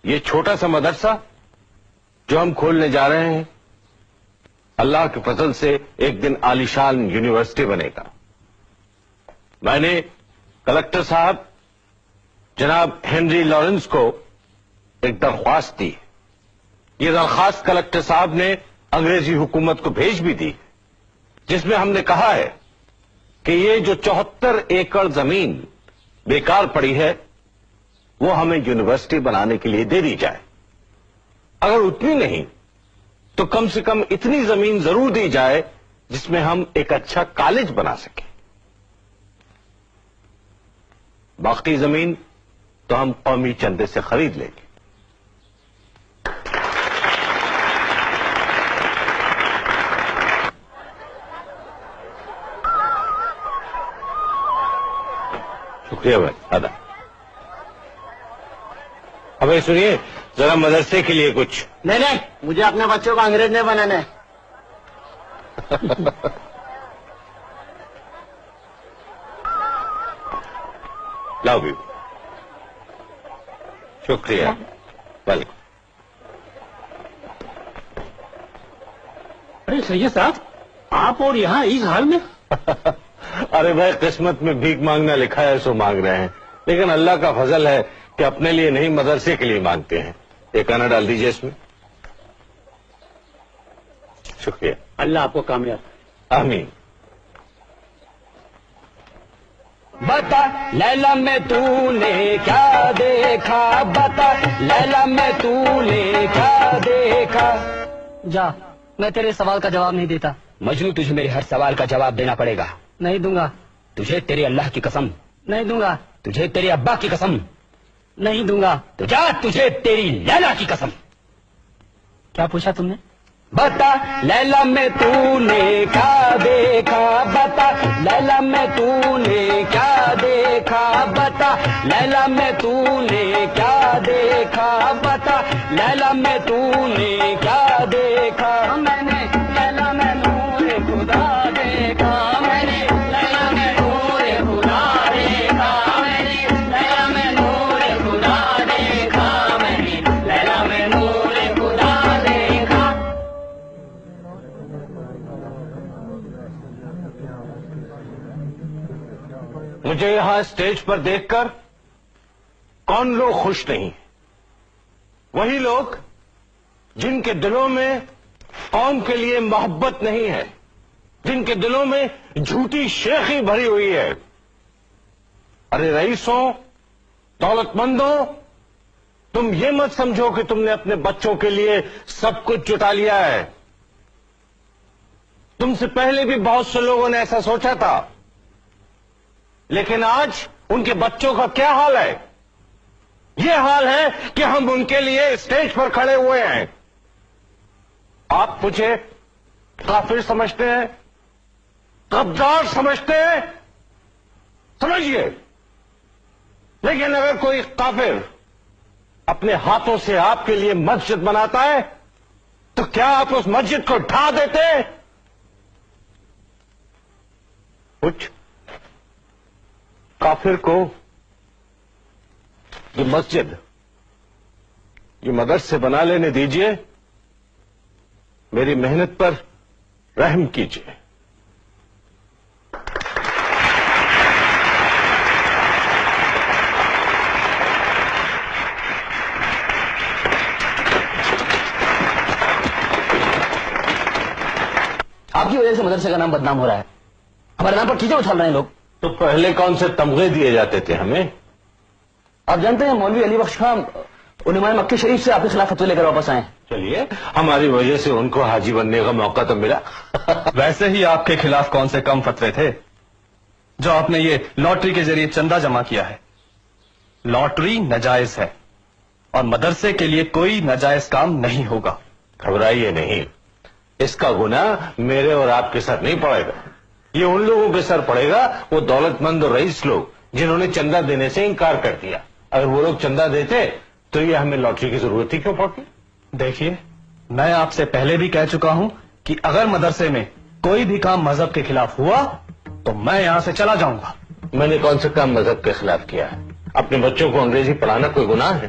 یہ چھوٹا سا مدرسہ جو ہم کھولنے جا رہے ہیں اللہ کے فضل سے ایک دن عالیشان یونیورسٹی بنے گا. میں نے کلکٹر صاحب جناب ہنری لارنس کو ایک درخواست دی. یہ درخواست کلکٹر صاحب نے انگریزی حکومت کو بھیج بھی دی، جس میں ہم نے کہا ہے کہ یہ جو 74 ایکڑ زمین بیکار پڑی ہے وہ ہمیں یونیورسٹی بنانے کے لیے دے دی جائے. اگر اتنی نہیں تو کم سے کم اتنی زمین ضرور دی جائے جس میں ہم ایک اچھا کالج بنا سکیں. باقی زمین تو ہم قومی چندے سے خرید لیں گے. شکریہ بھائی ادا. ابھی سنیے ذرا مدرسے کے لیے کچھ. نہیں مجھے اپنے بچوں کو انگریز نہیں بنانا ہے. لاؤ بھی. شکریہ. ویلکم. ارے سید صاحب آپ اور یہاں اس حال میں؟ ارے بھائی قسمت میں بھیک مانگنا لکھا ہے سو مانگ رہے ہیں، لیکن اللہ کا فضل ہے کہ اپنے لیے نہیں مدرسے کے لیے مانگتے ہیں. ایک آنا ڈال دیجیے اس میں. شکریہ. اللہ آپ کو کامیاب. آمین. بتا لیلا میں تو نے کیا دیکھا، بتا لیلا میں تو نے کیا دیکھا. جا، میں تیرے سوال کا جواب نہیں دیتا. مجنو تجھے میرے ہر سوال کا جواب دینا پڑے گا. نہیں دوں گا. تجھے تیرے اللہ کی قسم. نہیں دوں گا. تجھے تیرے ابا کی قسم. نہیں دوں گا. تو جا، تجھے تیری لیلا کی قسم. کیا پوچھا تم نے؟ بتا لیلا میں تو نے کیا دیکھا، بتا لیلا میں تو نے کیا دیکھا، بتا لیلا میں تو نے کیا دیکھا، بتا لیلا میں تو نے کیا دیکھا. میں نے لیلا میں نور خدا دیکھا، میں نے لیلا میں نور خدا دیکھا، میں نے لیلا میں نور خدا دیکھا، میں نے لیلا میں نور خدا دیکھا. مجھے یہاں اسٹیج پر دیکھ کر کون لوگ خوش نہیں؟ وہی لوگ جن کے دلوں میں قوم کے لیے محبت نہیں ہے، جن کے دلوں میں جھوٹی شیخی بھری ہوئی ہے. ارے رئیسوں، دولت مندوں، تم یہ مت سمجھو کہ تم نے اپنے بچوں کے لیے سب کچھ جٹا لیا ہے. تم سے پہلے بھی بہت سے لوگوں نے ایسا سوچا تھا، لیکن آج ان کے بچوں کا کیا حال ہے؟ یہ حال ہے کہ ہم ان کے لیے اسٹیج پر کھڑے ہوئے ہیں. آپ مجھے کافر سمجھتے ہیں، غدار سمجھتے ہیں، سمجھیے، لیکن اگر کوئی کافر اپنے ہاتھوں سے آپ کے لیے مسجد بناتا ہے تو کیا آپ اس مسجد کو ڈھا دیتے؟ کچھ کافر کو یہ مسجد، یہ مدرسے بنا لینے دیجئے، میری محنت پر رحم کیجئے. آپ کی وجہ سے مدرسے کا نام بدنام ہو رہا ہے. ہمارے نام پر کیچڑ اچھال رہے ہیں لوگ. تو پہلے کون سے تمغے دیے جاتے تھے ہمیں؟ آپ جانتے ہیں مولوی علی بخش خان علماء مکہ شریف سے آپ کے خلاف فتوی لے کر واپس آئے. چلیے، ہماری وجہ سے ان کو حاجی بننے کا موقع تو ملا. ویسے ہی آپ کے خلاف کون سے کم فتوے تھے جو آپ نے یہ لاٹری کے ذریعے چندہ جمع کیا ہے. لاٹری ناجائز ہے اور مدرسے کے لیے کوئی ناجائز کام نہیں ہوگا. گھبرائیے نہیں، اس کا گناہ میرے اور آپ کے سر نہیں پڑے گا، یہ ان لوگوں کے سر پڑے گا، وہ دولت مند اور رئیس لوگ جنہوں نے چندہ دینے سے انکار کر دیا. اگر وہ لوگ چندہ دیتے تو یہ ہمیں لاٹری کی ضرورت ہی کیوں پڑتی؟ دیکھیے، میں آپ سے پہلے بھی کہہ چکا ہوں کہ اگر مدرسے میں کوئی بھی کام مذہب کے خلاف ہوا تو میں یہاں سے چلا جاؤں گا. میں نے کون سا کام مذہب کے خلاف کیا ہے؟ اپنے بچوں کو انگریزی پڑھانا کوئی گناہ ہے؟